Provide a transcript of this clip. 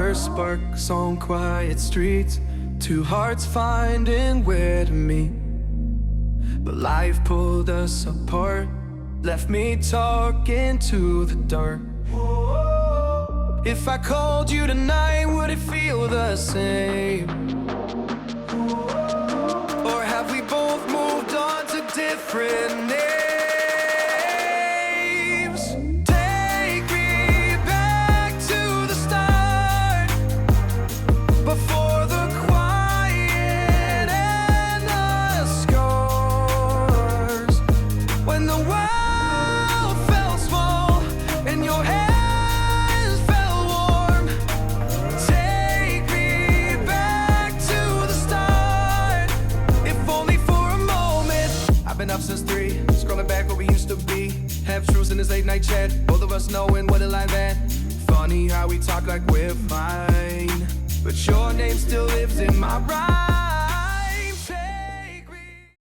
first sparks on quiet streets, two hearts finding where to meet. But life pulled us apart, left me talking to the dark. If I called you tonight, would it feel the same? Or have we both moved on to different names? Take me back to the start, before the quiet and the scars. When the world felt small and your hands felt warm. Take me back to the start, if only for a moment. I've been up since 3, scrolling back where we used to be. Half truths in this late night chat, both of us knowing what a line that. Funny how we talk like we're fine, but your name still lives in my rhyme.